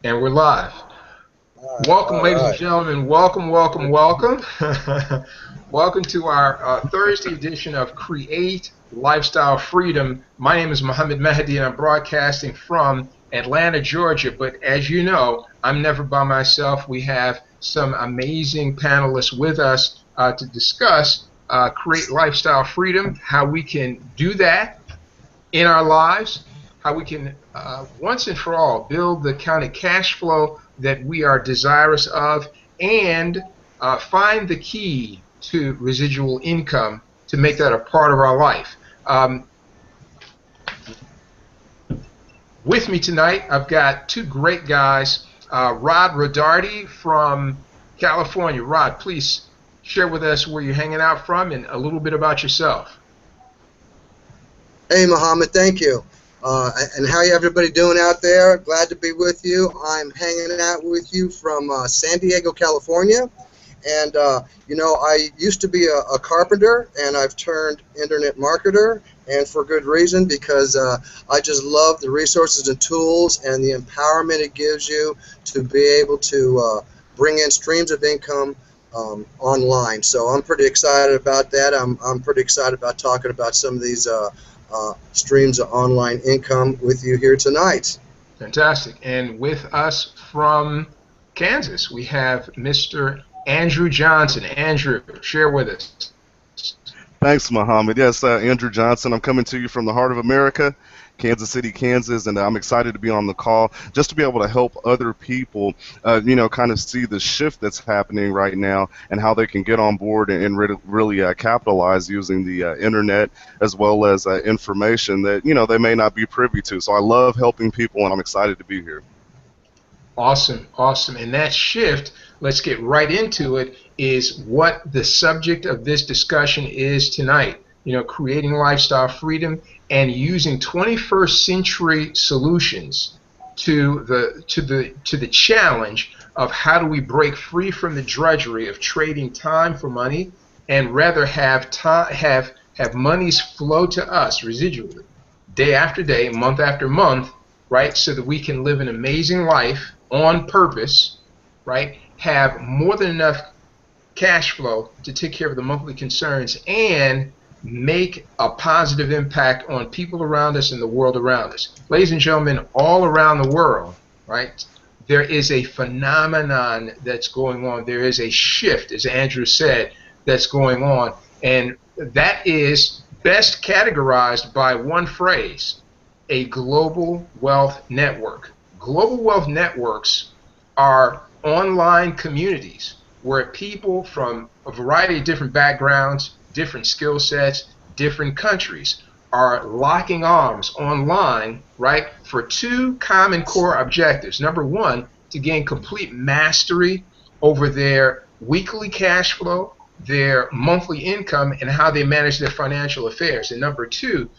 And we're live. Welcome, All ladies and right. gentlemen. Welcome, welcome, welcome. Welcome to our Thursday edition of Create Lifestyle Freedom. My name is Muhammad Mahdi, and I'm broadcasting from Atlanta, Georgia. But as you know, I'm never by myself. We have some amazing panelists with us to discuss Create Lifestyle Freedom, how we can do that in our lives, how we can once and for all build the kind of cash flow that we are desirous of, and find the key to residual income to make that a part of our life. Um, with me tonight, I've got two great guys. Rod Rodarty from California. Rod, please share with us where you're hanging out from and a little bit about yourself. Hey, Muhammad, thank you. And how everybody doing out there? Glad to be with you. I'm hanging out with you from San Diego, California. And, I used to be a carpenter, and I've turned internet marketer, and for good reason, because I just love the resources and tools and the empowerment it gives you to be able to bring in streams of income online. So I'm pretty excited about that. I'm pretty excited about talking about some of these streams of online income with you here tonight. Fantastic. And with us from Kansas, we have Mr. Andrew Johnson. Andrew, share with us. Thanks, Muhammad. Yes, Andrew Johnson. I'm coming to you from the heart of America, Kansas City, Kansas, and I'm excited to be on the call just to be able to help other people, kind of see the shift that's happening right now and how they can get on board and really capitalize using the internet as well as information that, they may not be privy to. So I love helping people, and I'm excited to be here. Awesome, awesome. And that shift, let's get right into it, is what the subject of this discussion is tonight. Creating lifestyle freedom and using 21st century solutions to the challenge of how do we break free from the drudgery of trading time for money and rather have monies flow to us residually, day after day, month after month, right? So that we can live an amazing life on purpose, right? Have more than enough cash flow to take care of the monthly concerns and make a positive impact on people around us and the world around us. Ladies and gentlemen, all around the world, right, there is a phenomenon that's going on. There is a shift, as Andrew said, that's going on. And that is best categorized by one phrase: a global wealth network. Global wealth networks are online communities where people from a variety of different backgrounds, different skill sets, different countries are locking arms online, right, for two common core objectives. Number one, to gain complete mastery over their weekly cash flow, their monthly income, and how they manage their financial affairs. And number two,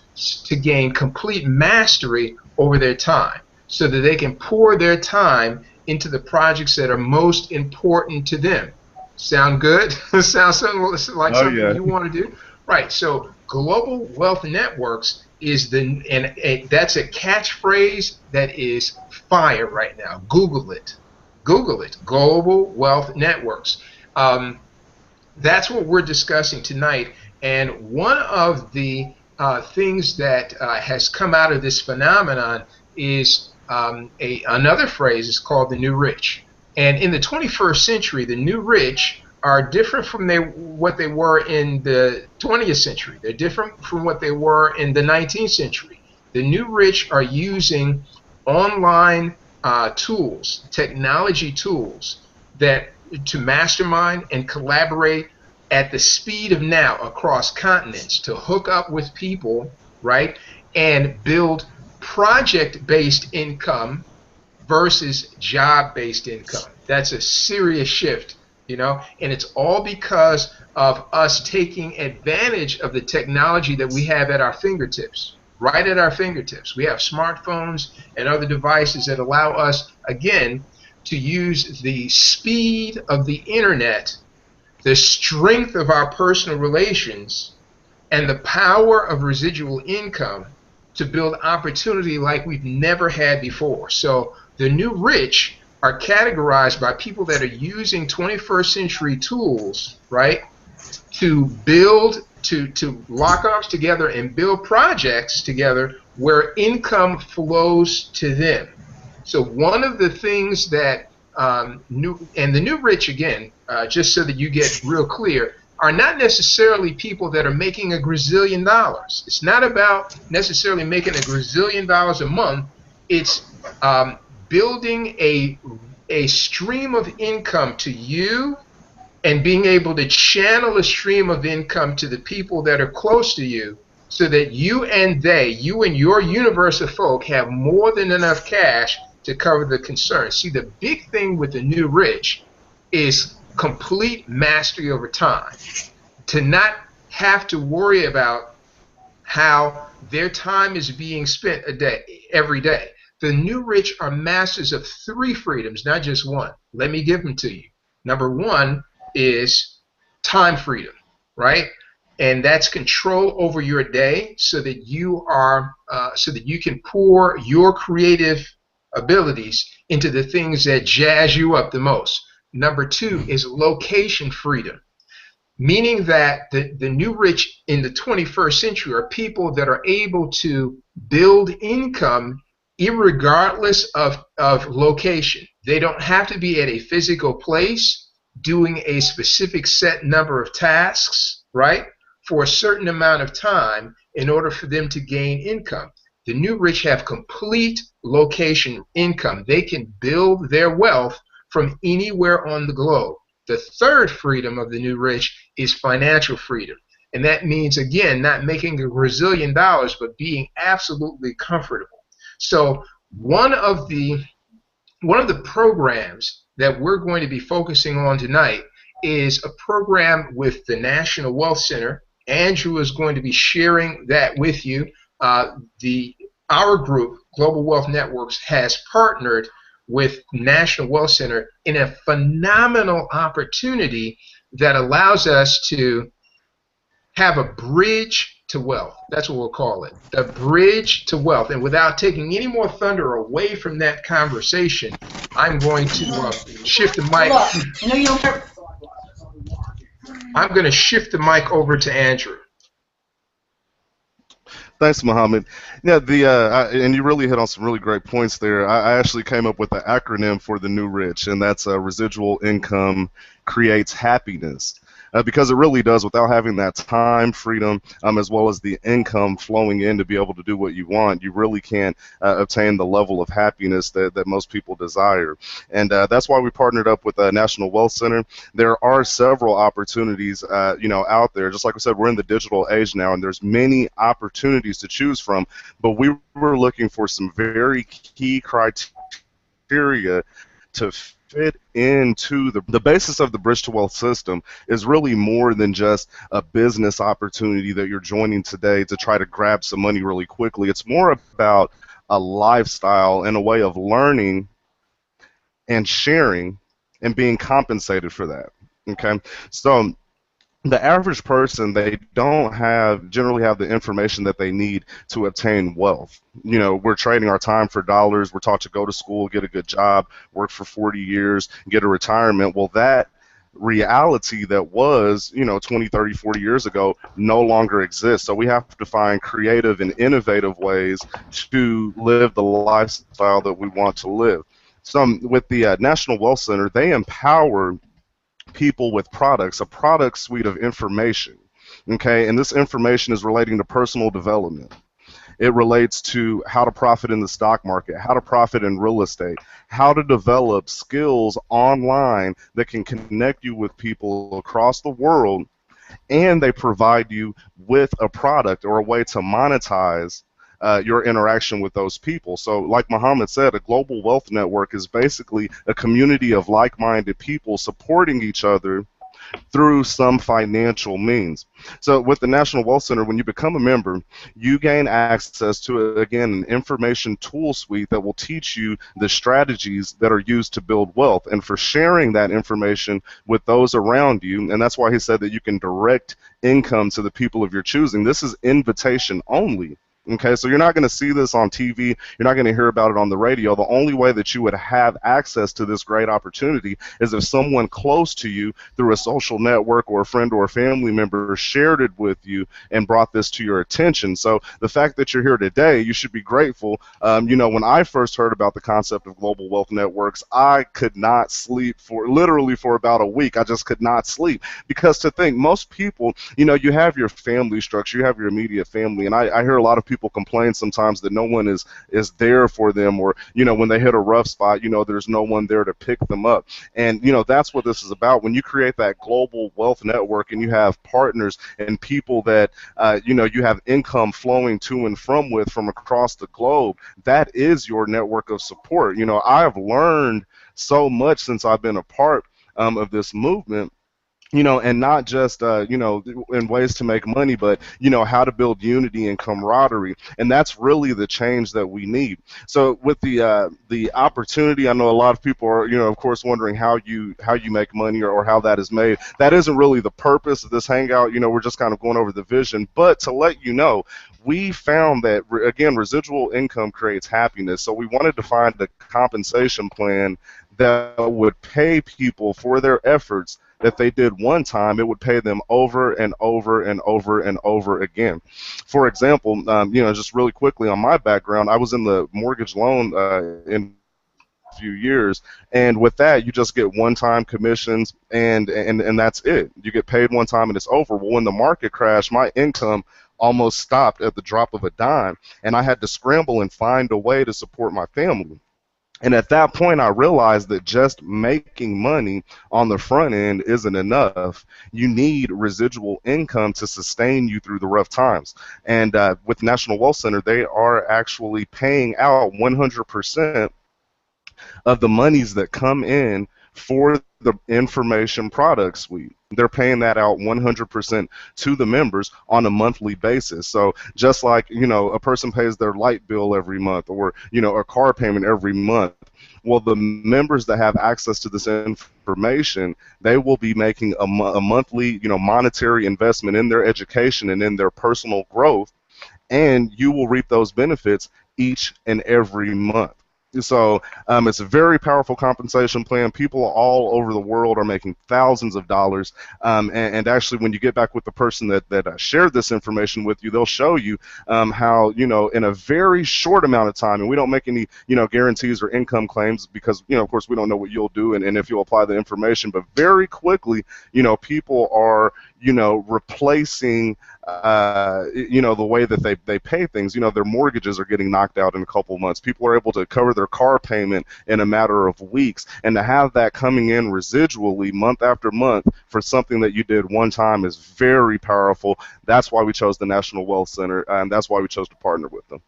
to gain complete mastery over their time so that they can pour their time into the projects that are most important to them. Sound good? Sound something like Oh, something yeah. you want to do? Right. So global wealth networks is that's a catchphrase that is fire right now. Google it. Google it. Global wealth networks. Um, that's what we're discussing tonight. And one of the things that has come out of this phenomenon is another phrase is called the new rich. And in the 21st century, the new rich are different from what they were in the 20th century. They're different from what they were in the 19th century. The new rich are using online tools, technology tools, that to mastermind and collaborate at the speed of now across continents to hook up with people, right, and build project-based income versus job-based income. That's a serious shift, and it's all because of us taking advantage of the technology that we have at our fingertips, right at our fingertips. We have smartphones and other devices that allow us, again, to use the speed of the internet, the strength of our personal relations, and the power of residual income to build opportunity like we've never had before. So The new rich are categorized by people that are using 21st century tools, right, to build, to lock arms together and build projects together where income flows to them. So one of the things that the new rich, again, just so that you get real clear, are not necessarily people that are making a gazillion dollars. It's not about necessarily making a gazillion dollars a month. It's building a stream of income to you and being able to channel a stream of income to the people that are close to you so that you and your universe of folk have more than enough cash to cover the concerns. See, the big thing with the new rich is complete mastery over time. To not have to worry about how their time is being spent every day. The new rich are masters of 3 freedoms, not just one. Let me give them to you. Number 1 is time freedom, right? And that's control over your day so that you can pour your creative abilities into the things that jazz you up the most. Number 2 is location freedom, meaning that the new rich in the 21st century are people that are able to build income irregardless of location. They don't have to be at a physical place doing a specific set number of tasks, right, for a certain amount of time in order for them to gain income. The new rich have complete location income. They can build their wealth from anywhere on the globe. The 3rd freedom of the new rich is financial freedom. And that means, again, not making a gazillion dollars, but being absolutely comfortable. So one of the programs that we're going to be focusing on tonight is a program with the National Wealth Center. Andrew is going to be sharing that with you. Our group, Global Wealth Networks, has partnered with National Wealth Center in a phenomenal opportunity that allows us to have a bridge to wealth. That's what we'll call it, the bridge to wealth. And without taking any more thunder away from that conversation, I'm going to shift the mic. I'm going to shift the mic over to Andrew. Thanks, Muhammad. Yeah, and you really hit on some really great points there. I actually came up with the acronym for the new rich, and that's residual income creates happiness. Because it really does, without having that time freedom as well as the income flowing in to be able to do what you want, you really can't obtain the level of happiness that most people desire. And that's why we partnered up with the National Wealth Center. There are several opportunities out there. Just like I said, we're in the digital age now, and there's many opportunities to choose from, but we were looking for some very key criteria to fit into the basis of the Bridge to Wealth system is really more than just a business opportunity that you're joining today to try to grab some money really quickly. It's more about a lifestyle and a way of learning and sharing and being compensated for that. Okay, so the average person, they don't generally have the information that they need to obtain wealth. We're trading our time for dollars. We're taught to go to school, get a good job, work for 40 years, get a retirement. Well, that reality that was, 20, 30, 40 years ago no longer exists. So we have to find creative and innovative ways to live the lifestyle that we want to live. So with the National Wealth Center, they empower people with products, a product suite of information, okay, and this information is relating to personal development. It relates to how to profit in the stock market, how to profit in real estate, how to develop skills online that can connect you with people across the world, and they provide you with a product or a way to monetize your interaction with those people. So like Muhammad said, a global wealth network is basically a community of like-minded people supporting each other through some financial means. So with the National Wealth Center, when you become a member, you gain access to, again, an information tool suite that will teach you the strategies that are used to build wealth, and for sharing that information with those around you. And that's why he said that you can direct income to the people of your choosing. This is invitation only. Okay, so you're not going to see this on TV. You're not going to hear about it on the radio. The only way that you would have access to this great opportunity is if someone close to you through a social network or a friend or a family member shared it with you and brought this to your attention. So the fact that you're here today, you should be grateful. When I first heard about the concept of global wealth networks, I could not sleep for literally for about a week. I just could not sleep because to think most people, you have your family structure, you have your immediate family, and I hear a lot of people complain sometimes that no one is there for them, or when they hit a rough spot, there's no one there to pick them up. And that's what this is about. When you create that global wealth network and you have partners and people that you have income flowing to and from across the globe, that is your network of support. I have learned so much since I've been a part of this movement, and not just, in ways to make money, but, how to build unity and camaraderie. And that's really the change that we need. So with the opportunity, I know a lot of people are, of course, wondering how you make money or how that is made. That isn't really the purpose of this hangout. We're just kind of going over the vision. But to let you know, we found that, again, residual income creates happiness. So we wanted to find a compensation plan that would pay people for their efforts that they did one time. It would pay them over and over and over and over again. For example, just really quickly on my background, I was in the mortgage loan in a few years, and with that, you just get one-time commissions, and that's it. You get paid one time and it's over. Well, when the market crashed, my income almost stopped at the drop of a dime, and I had to scramble and find a way to support my family. And at that point, I realized that just making money on the front end isn't enough. You need residual income to sustain you through the rough times. And with National Wealth Center, they are actually paying out 100% of the monies that come in for the information product suite. They're paying that out 100% to the members on a monthly basis. So just like, a person pays their light bill every month, or, a car payment every month, well, the members that have access to this information, they will be making a monthly, monetary investment in their education and in their personal growth, and you will reap those benefits each and every month. So it's a very powerful compensation plan. People all over the world are making thousands of dollars. And actually, when you get back with the person that shared this information with you, they'll show you how, in a very short amount of time, and we don't make any, guarantees or income claims because, of course, we don't know what you'll do and if you'll apply the information. But very quickly, people are, replacing, the way that they pay things. Their mortgages are getting knocked out in a couple months. People are able to cover their car payment in a matter of weeks. And to have that coming in residually month after month for something that you did one time is very powerful. That's why we chose the National Wealth Center, and that's why we chose to partner with them.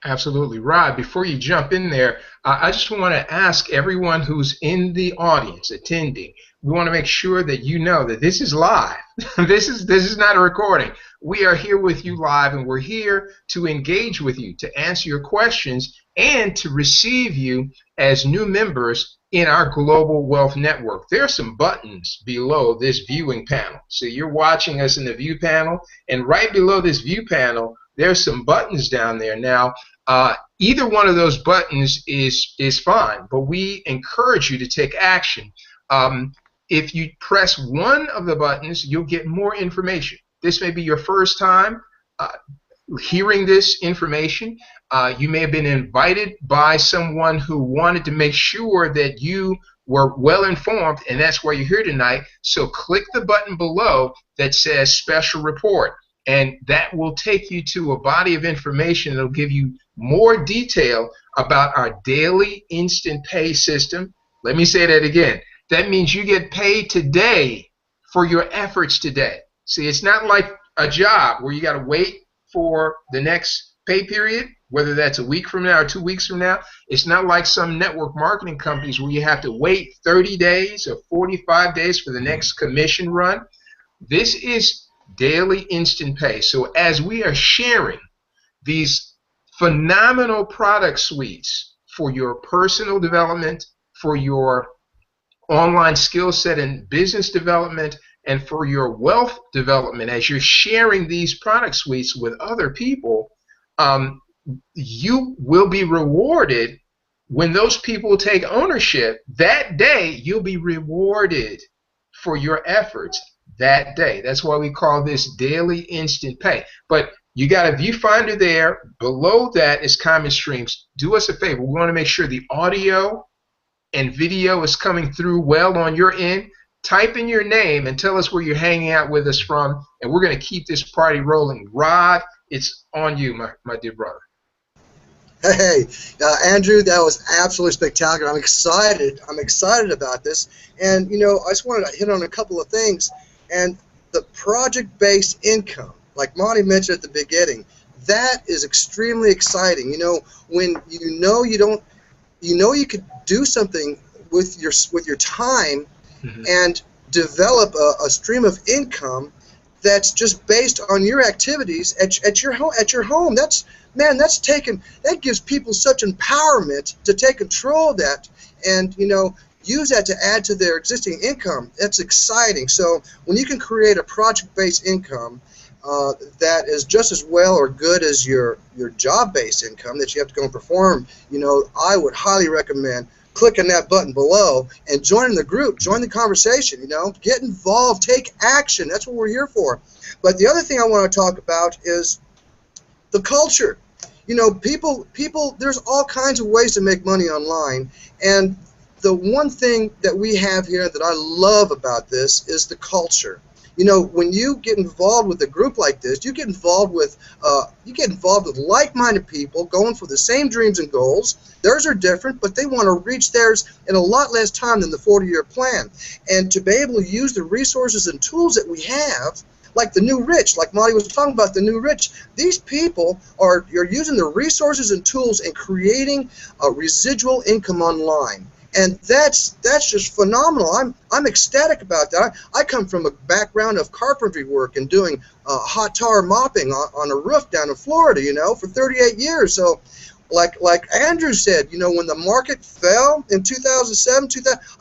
Absolutely. Rod, before you jump in there, I just want to ask everyone who's in the audience attending, we want to make sure that you know that this is live. This is not a recording. We are here with you live, and we're here to engage with you, to answer your questions, and to receive you as new members in our Global Wealth Network. There are some buttons below this viewing panel. So you're watching us in the view panel, and right below this view panel, there's some buttons down there. Now, either one of those buttons is fine, but we encourage you to take action. If you press one of the buttons, you'll get more information. This may be your first time hearing this information. You may have been invited by someone who wanted to make sure that you were well informed, and that's why you're here tonight. So click the button below that says Special Report, and that will take you to a body of information that will give you more detail about our daily instant pay system. Let me say that again. That means you get paid today for your efforts today. See, it's not like a job where you got to wait for the next pay period, whether that's a week from now or 2 weeks from now. It's not like some network marketing companies where you have to wait 30 days or 45 days for the next commission run. This is daily instant pay. So as we are sharing these phenomenal product suites for your personal development, for your online skill set and business development, and for your wealth development, as you're sharing these product suites with other people, um, you will be rewarded when those people take ownership. That day, you'll be rewarded for your efforts that day. That's why we call this daily instant pay. But you got a viewfinder there. Below that is comment streams. Do us a favor. We want to make sure the audio and video is coming through well on your end. Type in your name and tell us where you're hanging out with us from, and we're going to keep this party rolling. Rod, it's on you, my dear brother. Hey, Andrew, that was absolutely spectacular. I'm excited. I'm excited about this. And, you know, I just wanted to hit on a couple of things. And the project-based income, like Monty mentioned at the beginning, that is extremely exciting. You know, when you could do something with your time and develop a stream of income that's just based on your activities at your home. That gives people such empowerment to take control of that and, you know, use that to add to their existing income. That's exciting. So when you can create a project-based income that is just as well or good as your job-based income that you have to go and perform, you know, I would highly recommend clicking that button below and joining the group, join the conversation, you know, get involved, take action. That's what we're here for. But the other thing I want to talk about is the culture. You know, people, there's all kinds of ways to make money online, and the one thing that we have here that I love about this is the culture. You know, when you get involved with a group like this, you get involved with like-minded people going for the same dreams and goals. Theirs are different, but they want to reach theirs in a lot less time than the 40-year plan. And to be able to use the resources and tools that we have, like the new rich, like Monty was talking about, the new rich, these people you're using the resources and tools and creating a residual income online. And that's just phenomenal. I'm ecstatic about that. I come from a background of carpentry work and doing hot tar mopping on a roof down in Florida, you know, for 38 years. So, like Andrew said, you know, when the market fell in 2007,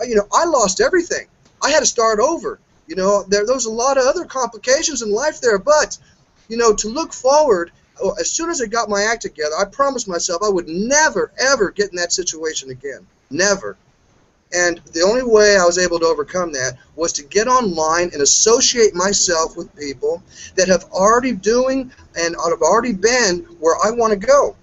you know, I lost everything. I had to start over. You know, there was a lot of other complications in life there, but, you know, to look forward, as soon as I got my act together, I promised myself I would never, ever get in that situation again. Never. And the only way I was able to overcome that was to get online and associate myself with people that have already doing and have already been where I want to go.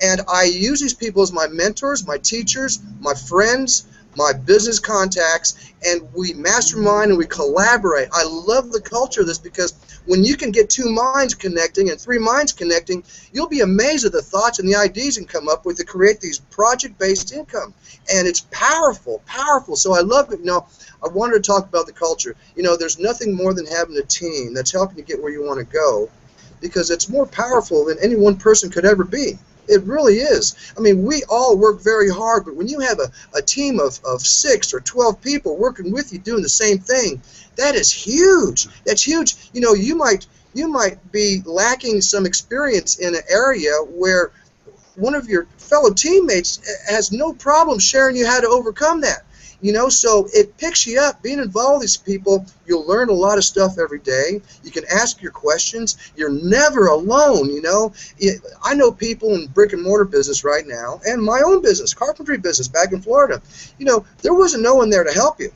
And I use these people as my mentors, my teachers, my friends, my business contacts, and we mastermind and we collaborate. I love the culture of this because when you can get 2 minds connecting and 3 minds connecting, you'll be amazed at the thoughts and the ideas you can come up with to create these project-based income. And it's powerful, powerful. So I love it. You know, I wanted to talk about the culture. You know, there's nothing more than having a team that's helping you get where you want to go, because it's more powerful than any one person could ever be. It really is. I mean, we all work very hard, but when you have a team of 6 or 12 people working with you doing the same thing, that is huge. That's huge. You know, you might be lacking some experience in an area where one of your fellow teammates has no problem sharing you how to overcome that. You know, so it picks you up. Being involved with these people, you'll learn a lot of stuff every day. You can ask your questions. You're never alone, you know. I know people in brick and mortar business right now, and my own business, carpentry business back in Florida. You know, there wasn't no one there to help you.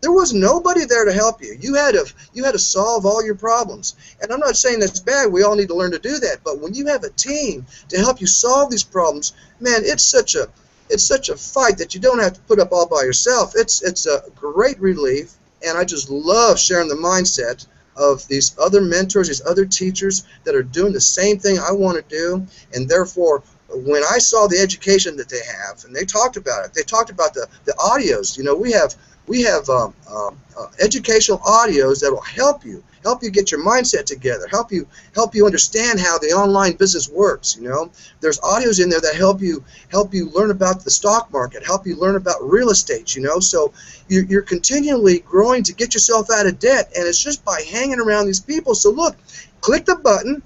There was nobody there to help you. You had to solve all your problems. And I'm not saying that's bad. We all need to learn to do that. But when you have a team to help you solve these problems, man, it's such a fight that you don't have to put up all by yourself. It's a great relief, and I just love sharing the mindset of these other mentors, these other teachers that are doing the same thing I want to do. And therefore, when I saw the education that they have, and they talked about it, they talked about the audios. You know, we have educational audios that will help you get your mindset together, help you understand how the online business works. You know, there's audios in there that help you learn about the stock market, help you learn about real estate. You know, so you're continually growing to get yourself out of debt, and it's just by hanging around these people. So look, click the button,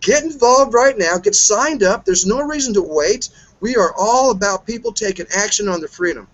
get involved right now, get signed up. There's no reason to wait. We are all about people taking action on their freedom.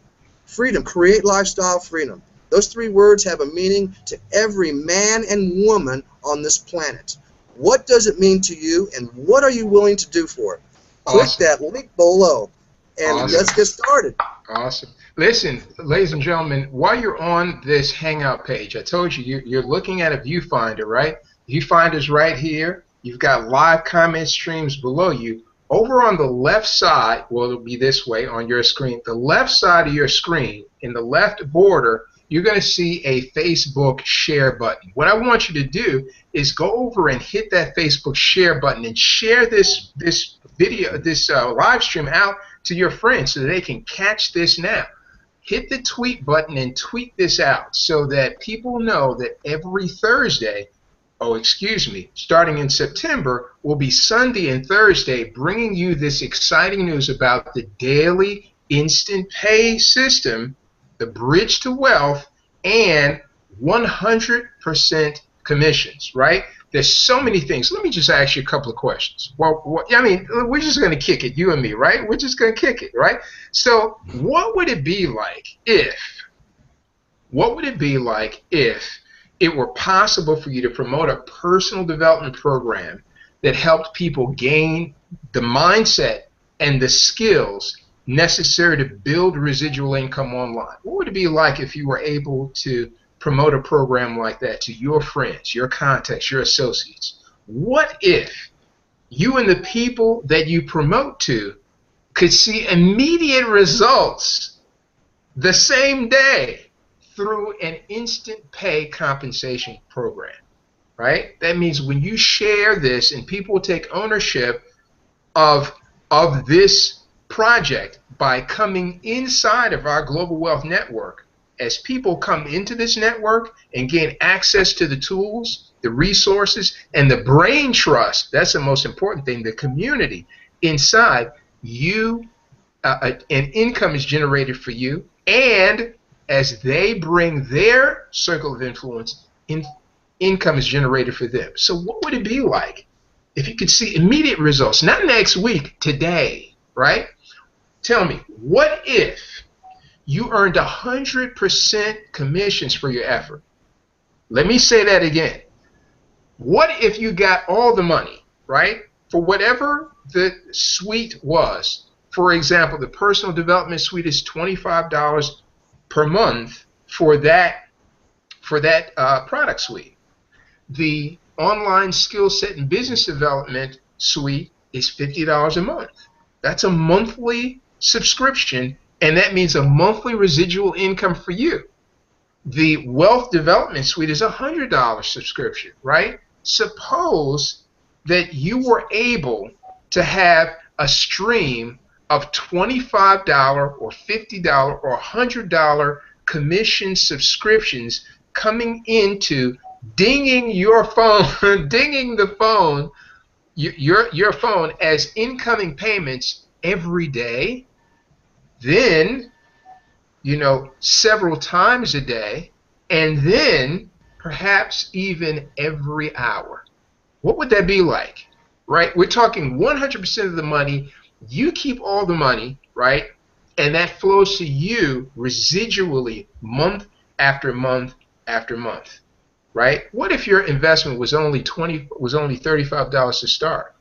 Freedom, create lifestyle freedom. Those 3 words have a meaning to every man and woman on this planet. What does it mean to you, and what are you willing to do for it? Click Awesome. that link below, and Awesome. let's get started. Awesome. Listen, ladies and gentlemen, while you're on this Hangout page, I told you, you're looking at a viewfinder, right? Viewfinder's right here. You've got live comment streams below you. Over on the left side, well, it'll be this way on your screen. The left side of your screen, in the left border, you're going to see a Facebook share button. What I want you to do is go over and hit that Facebook share button and share this video, this live stream out to your friends so that they can catch this now. Hit the tweet button and tweet this out so that people know that every Thursday, starting in September, will be Sunday and Thursday bringing you this exciting news about the daily instant pay system, the bridge to wealth, and 100% commissions, right? There's so many things. Let me just ask you a couple of questions. Well, I mean, we're just going to kick it, you and me, right? We're just going to kick it, right? So what would it be like if it were possible for you to promote a personal development program that helped people gain the mindset and the skills necessary to build residual income online? What would it be like if you were able to promote a program like that to your friends, your contacts, your associates? What if you and the people that you promote to could see immediate results the same day through an instant pay compensation program, right? That means when you share this and people take ownership of this project by coming inside of our Global Wealth Network, as people come into this network and gain access to the tools, the resources, and the brain trust, that's the most important thing, the community inside, an income is generated for you, and as they bring their circle of influence, income is generated for them. So what would it be like if you could see immediate results, not next week, today, right? Tell me, what if you earned 100% commissions for your effort? Let me say that again. What if you got all the money, right, for whatever the suite was? For example, the personal development suite is $25 per month for that product suite. The online skill set and business development suite is $50 a month. That's a monthly subscription, and that means a monthly residual income for you. The wealth development suite is a $100 subscription, right? Suppose that you were able to have a stream of $25 or $50 or $100 commission subscriptions coming into dinging your phone, dinging the phone, your phone as incoming payments every day, then, several times a day, and then perhaps even every hour. What would that be like, right? We're talking 100% of the money. You keep all the money, right? And that flows to you residually month after month after month, right? What if your investment was only $35 to start,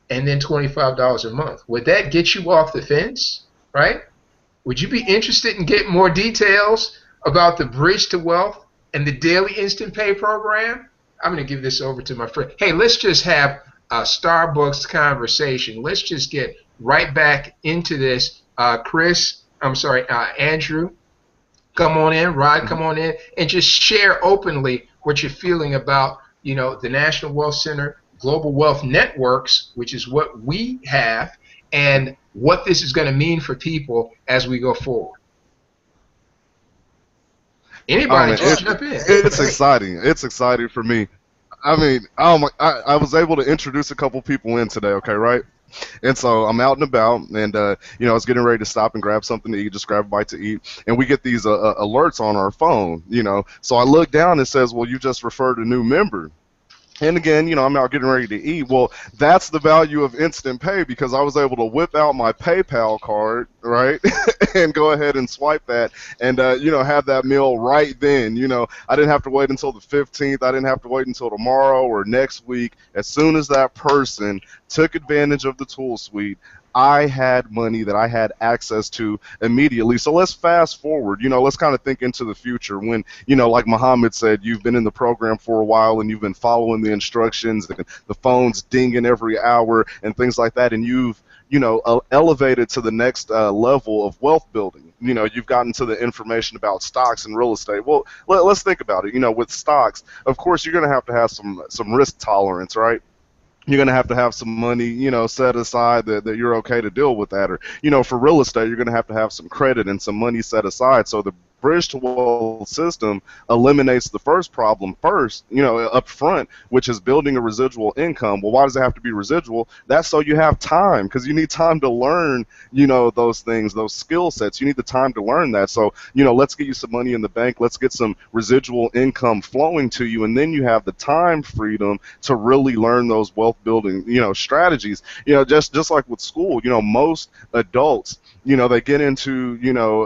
and then $25 a month? Would that get you off the fence, right? Would you be interested in getting more details about the Bridge to Wealth and the Daily Instant Pay program? I'm going to give this over to my friend. Hey, let's just have a Starbucks conversation. Let's just get right back into this. Andrew, come on in. Rod, come on in, and just share openly what you're feeling about, the National Wealth Center, Global Wealth Networks, which is what we have, and what this is going to mean for people as we go forward. Anybody, just jump in. It's exciting. It's exciting for me. I mean, I was able to introduce a couple people in today, okay, right? And so I'm out and about, and I was getting ready to stop and grab something to eat, just grab a bite to eat, and we get these alerts on our phone, So I look down and it says, well, you just referred a new member. And again, I'm out getting ready to eat. Well, that's the value of instant pay because I was able to whip out my PayPal card, right, and go ahead and swipe that and, have that meal right then. I didn't have to wait until the 15th. I didn't have to wait until tomorrow or next week. As soon as that person took advantage of the tool suite, I had money that I had access to immediately. So let's fast forward. Let's kind of think into the future when, like Muhammad said, you've been in the program for a while and you've been following the instructions and the phone's dinging every hour and things like that. And you've, elevated to the next level of wealth building. You've gotten to the information about stocks and real estate. Well, let's think about it. With stocks, of course, you're going to have some risk tolerance, right? You're going to have some money, set aside that you're okay to deal with that. Or, for real estate, you're going to have some credit and some money set aside. So the bridge to wealth system eliminates the first problem first, up front, which is building a residual income. Well, why does it have to be residual? That's so you have time, because you need time to learn, those things, those skill sets. You need the time to learn that. So, let's get you some money in the bank. Let's get some residual income flowing to you, and then you have the time freedom to really learn those wealth building, strategies. Just like with school, most adults, they get into,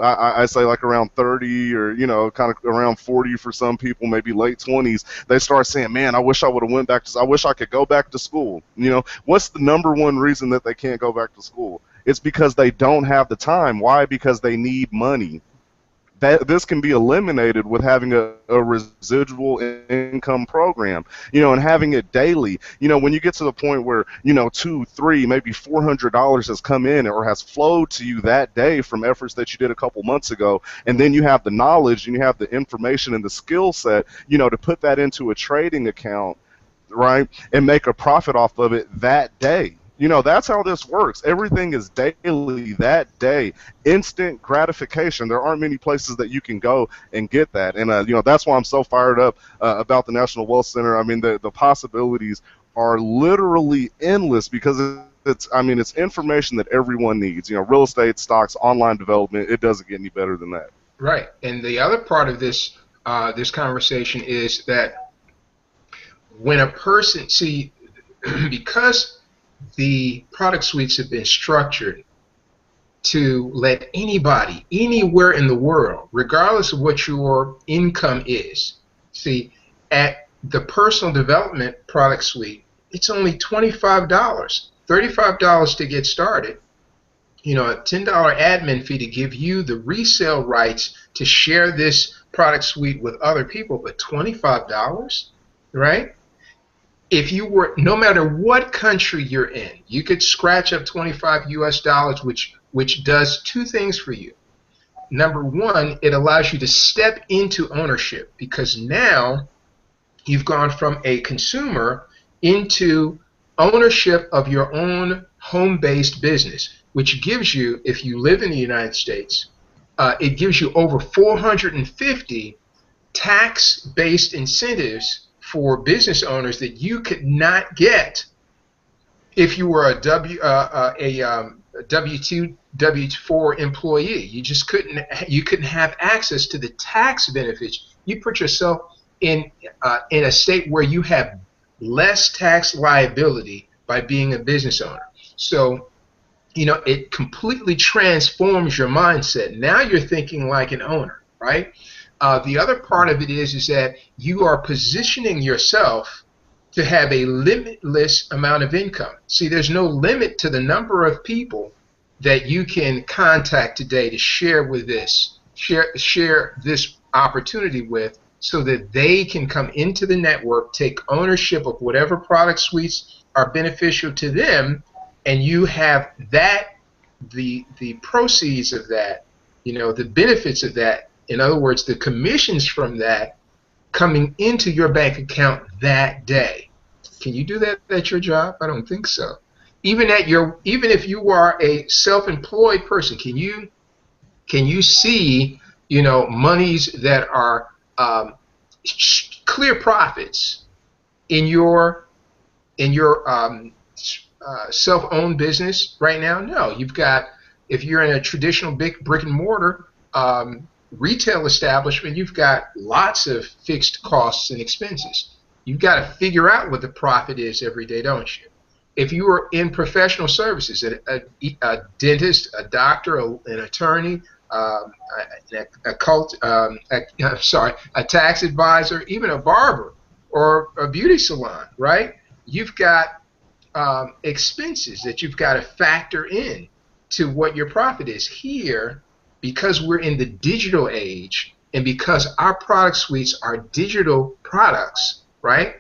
I say like around 30 or, kind of around 40 for some people, maybe late 20s, they start saying, man, I wish I would have went back I wish I could go back to school. What's the number one reason that they can't go back to school? It's because they don't have the time. Why? Because they need money. This can be eliminated with having a residual income program, and having it daily. When you get to the point where, $200, $300, maybe $400 has come in or has flowed to you that day from efforts that you did a couple months ago, and then you have the knowledge and you have the information and the skill set, to put that into a trading account, right, and make a profit off of it that day. That's how this works. Everything is daily that day. Instant gratification. There aren't many places that you can go and get that. And, that's why I'm so fired up about the National Wealth Center. I mean, the possibilities are literally endless because it's information that everyone needs. Real estate, stocks, online development, it doesn't get any better than that. Right. And the other part of this conversation is that when a person, because the product suites have been structured to let anybody, anywhere in the world, regardless of what your income is. At the personal development product suite, it's only $25, $35 to get started. A $10 admin fee to give you the resale rights to share this product suite with other people, but $25, right? If you were, no matter what country you're in, you could scratch up $25 US, which does two things for you. Number one, it allows you to step into ownership because now you've gone from a consumer into ownership of your own home-based business, which gives you, if you live in the United States, it gives you over 450 tax-based incentives for business owners that you could not get if you were a W-2, W-4 employee. You just couldn't have access to the tax benefits. You put yourself in a state where you have less tax liability by being a business owner. So, it completely transforms your mindset. Now you're thinking like an owner, right? The other part of it is that you are positioning yourself to have a limitless amount of income. See, there's no limit to the number of people that you can contact today to share this opportunity with, so that they can come into the network, take ownership of whatever product suites are beneficial to them, and you have that, the proceeds of that, the benefits of that. In other words, the commissions from that coming into your bank account that day. Can you do that at your job? I don't think so. Even if you are a self-employed person, can you see, monies that are clear profits in your self-owned business right now? No. You've got, if you're in a traditional big brick and mortar retail establishment, you've got lots of fixed costs and expenses. You've got to figure out what the profit is every day, don't you? If you are in professional services, a dentist, a doctor, an attorney, a tax advisor, even a barber or a beauty salon, right? You've got expenses that you've got to factor in to what your profit is. Here, because we're in the digital age and because our product suites are digital products, right?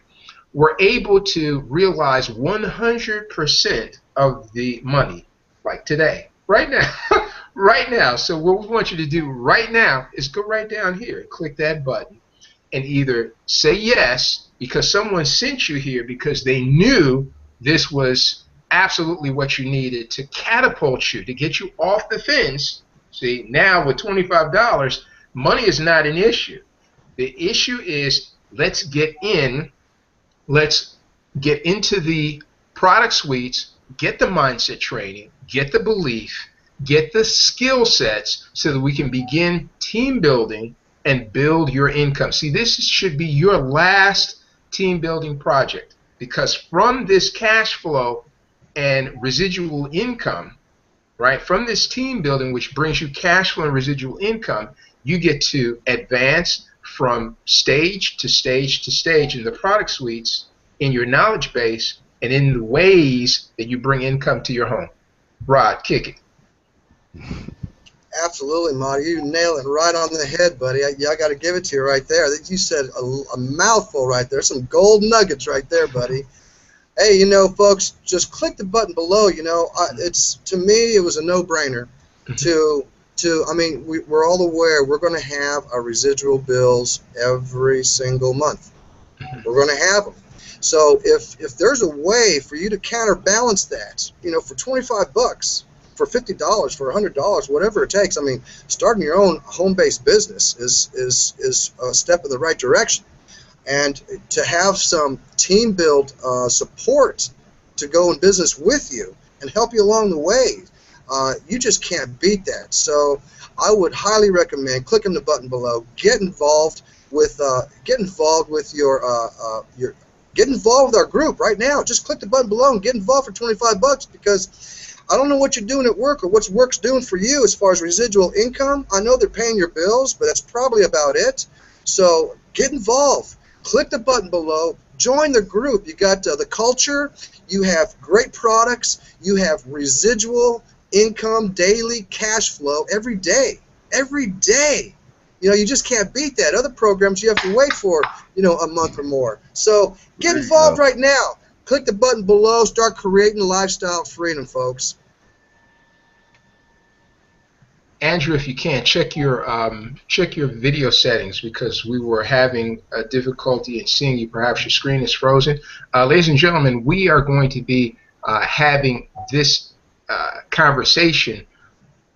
We're able to realize 100% of the money, like today, right now, right now. So what we want you to do right now is go right down here and click that button and either say yes because someone sent you here because they knew this was absolutely what you needed to catapult you, to get you off the fence. See, now with $25, money is not an issue. The issue is let's get into the product suites, get the mindset training, get the belief, get the skill sets so that we can begin team building and build your income. See, this should be your last team building project because from this cash flow and residual income, right, from this team building, which brings you cash flow and residual income, you get to advance from stage to stage to stage in the product suites, in your knowledge base, and in the ways that you bring income to your home. Rod, kick it. Absolutely, Marty. You nailed it right on the head, buddy. I got to give it to you right there. You said a mouthful right there. Some gold nuggets right there, buddy. Hey, you know, folks, just click the button below. You know, to me, it was a no-brainer. I mean, we're all aware we're going to have our residual bills every single month. We're going to have them. So if there's a way for you to counterbalance that, you know, for $25, for $50, for $100, whatever it takes. I mean, starting your own home-based business is a step in the right direction. And to have some team build support to go in business with you and help you along the way, you just can't beat that. So I would highly recommend clicking the button below. Get involved with our group right now. Just click the button below and get involved for $25 because I don't know what you're doing at work or what work's doing for you as far as residual income. I know they're paying your bills, but that's probably about it. So get involved. Click the button below. Join the group. You got the culture. You have great products. You have residual income, daily cash flow every day. Every day. You know, you just can't beat that. Other programs you have to wait for, you know, a month or more. So get involved right now. Click the button below. Start creating lifestyle freedom, folks. Andrew, if you can, check your video settings because we were having a difficulty in seeing you. Perhaps your screen is frozen. Ladies and gentlemen, we are going to be having this conversation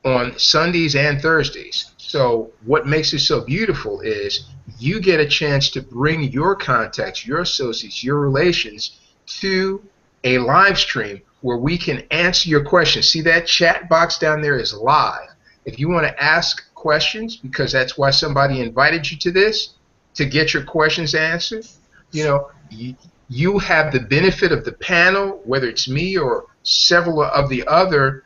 on Sundays and Thursdays. So what makes it so beautiful is you get a chance to bring your contacts, your associates, your relations to a live stream where we can answer your questions. See, that chat box down there is live. If you want to ask questions, because that's why somebody invited you to this, to get your questions answered, you know, you have the benefit of the panel, whether it's me or several of the other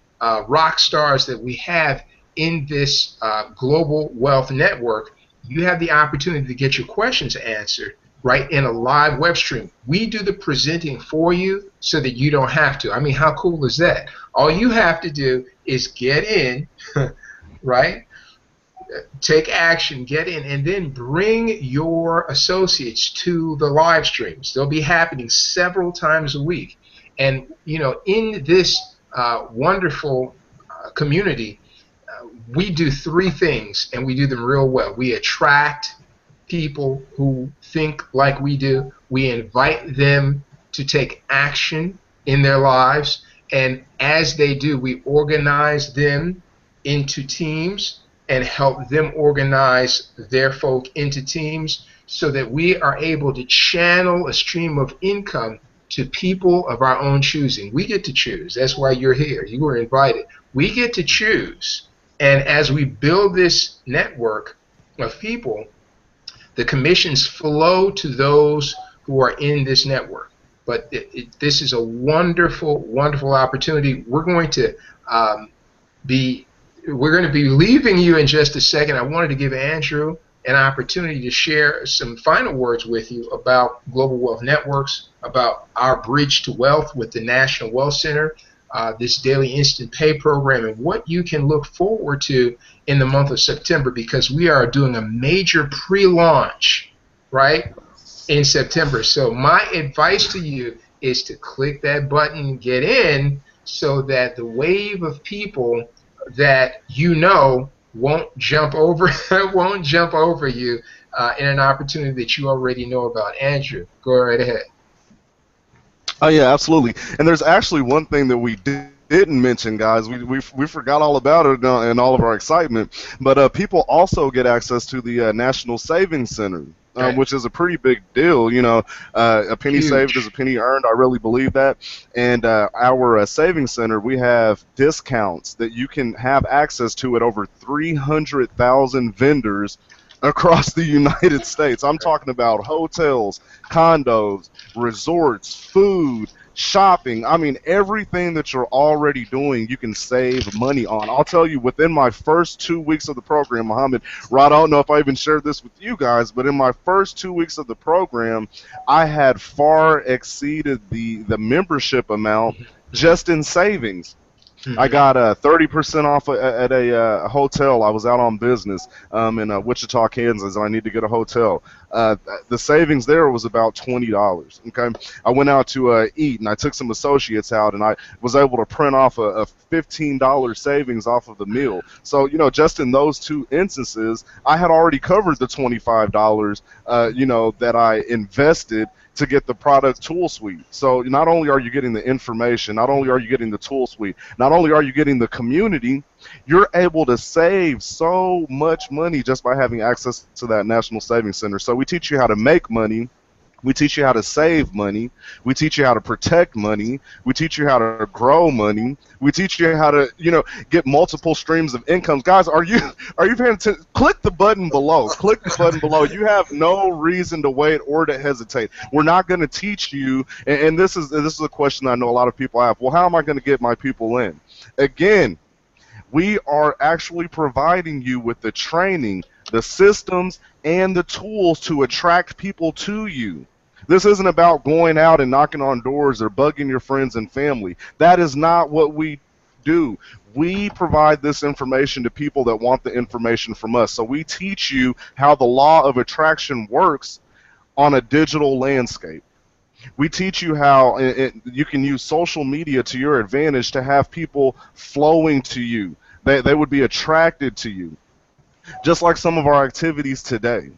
rock stars that we have in this global wealth network. You have the opportunity to get your questions answered right in a live web stream. We do the presenting for you so that you don't have to. I mean, how cool is that? All you have to do is get in, right? Take action, get in, and then bring your associates to the live streams. They'll be happening several times a week. And, you know, in this wonderful community, we do three things, and we do them real well. We attract people who think like we do. We invite them to take action in their lives, and as they do, we organize them into teams and help them organize their folk into teams so that we are able to channel a stream of income to people of our own choosing. We get to choose. That's why you're here. You were invited. We get to choose. And as we build this network of people, the commissions flow to those who are in this network. But this is a wonderful, wonderful opportunity. We're going to be leaving you in just a second. I wanted to give Andrew an opportunity to share some final words with you about Global Wealth Networks, about our Bridge to Wealth with the National Wealth Center, this daily instant pay program, and what you can look forward to in the month of September, because we are doing a major pre-launch, right, in September. So my advice to you is to click that button, get in, so that the wave of people that you know won't jump over you in an opportunity that you already know about. Andrew, go right ahead. Oh yeah, absolutely. And there's actually one thing that we didn't mention, guys. We forgot all about it in all of our excitement. But people also get access to the National Savings Center, which is a pretty big deal. You know, a penny Huge. saved is a penny earned. I really believe that. And our savings center, we have discounts that you can have access to at over 300,000 vendors across the United States. I'm talking about hotels, condos, resorts, food, shopping. I mean, everything that you're already doing, you can save money on. I'll tell you, within my first 2 weeks of the program, Muhammad, Rod, I don't know if I even shared this with you guys, but in my first 2 weeks of the program, I had far exceeded the membership amount just in savings. I got 30% off at a hotel. I was out on business in Wichita, Kansas, and I need to get a hotel. The savings there was about $20. Okay, I went out to eat, and I took some associates out, and I was able to print off a $15 savings off of the meal. So, you know, just in those two instances, I had already covered the $25, you know, that I invested to get the product tool suite. So not only are you getting the information, not only are you getting the tool suite, not only are you getting the community, you're able to save so much money just by having access to that National Savings Center. So we teach you how to make money. We teach you how to save money. We teach you how to protect money. We teach you how to grow money. We teach you how to, you know, get multiple streams of incomes. Guys, are you paying attention? Click the button below. Click the button below. You have no reason to wait or to hesitate. We're not going to teach you, and this is a question I know a lot of people have. Well, how am I going to get my people in? Again, we are actually providing you with the training, the systems, and the tools to attract people to you. This isn't about going out and knocking on doors or bugging your friends and family. That is not what we do. We provide this information to people that want the information from us. So we teach you how the law of attraction works on a digital landscape. We teach you how you can use social media to your advantage to have people flowing to you. They would be attracted to you. Just like some of our activities today.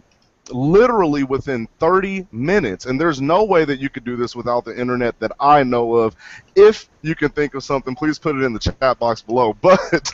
Literally within 30 minutes, and there's no way that you could do this without the internet that I know of. If you can think of something, please put it in the chat box below. But,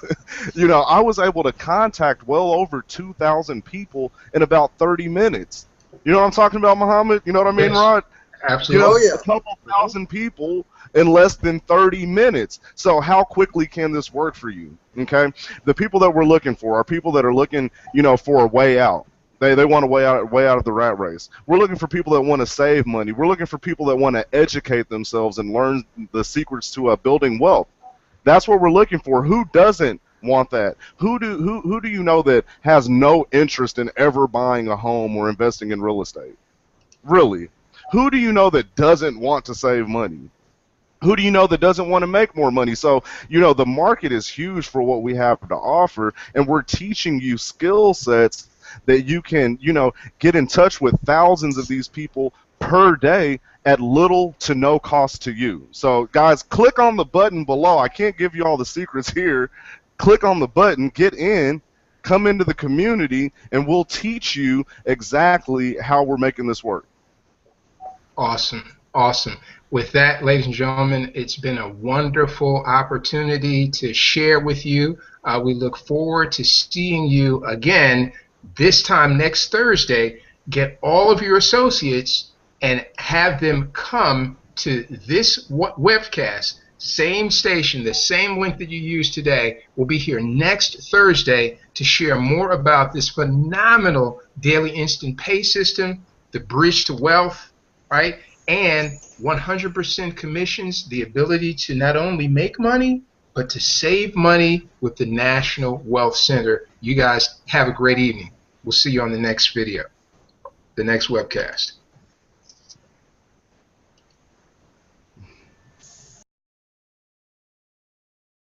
you know, I was able to contact well over 2,000 people in about 30 minutes. You know what I'm talking about, Muhammad? You know what I mean, Yes. Rod? Absolutely. You know, a couple thousand people in less than 30 minutes. So how quickly can this work for you? Okay? The people that we're looking for are people that are looking, you know, for a way out. They want a way out of the rat race. We're looking for people that want to save money. We're looking for people that want to educate themselves and learn the secrets to building wealth. That's what we're looking for. Who doesn't want that? Who do you know that has no interest in ever buying a home or investing in real estate? Really? Who do you know that doesn't want to save money? Who do you know that doesn't want to make more money? So, you know, the market is huge for what we have to offer, and we're teaching you skill sets that you can, you know, get in touch with thousands of these people per day at little to no cost to you. So, guys, click on the button below. I can't give you all the secrets here. Click on the button, get in, come into the community, and we'll teach you exactly how we're making this work. Awesome. Awesome. With that, ladies and gentlemen, it's been a wonderful opportunity to share with you. We look forward to seeing you again this time next Thursday. Get all of your associates and have them come to this webcast. Same station, the same link that you used today. We'll be here next Thursday to share more about this phenomenal daily instant pay system, the Bridge to Wealth, right? And 100% commissions, the ability to not only make money, but to save money with the National Wealth Center. You guys have a great evening. We'll see you on the next video, the next webcast.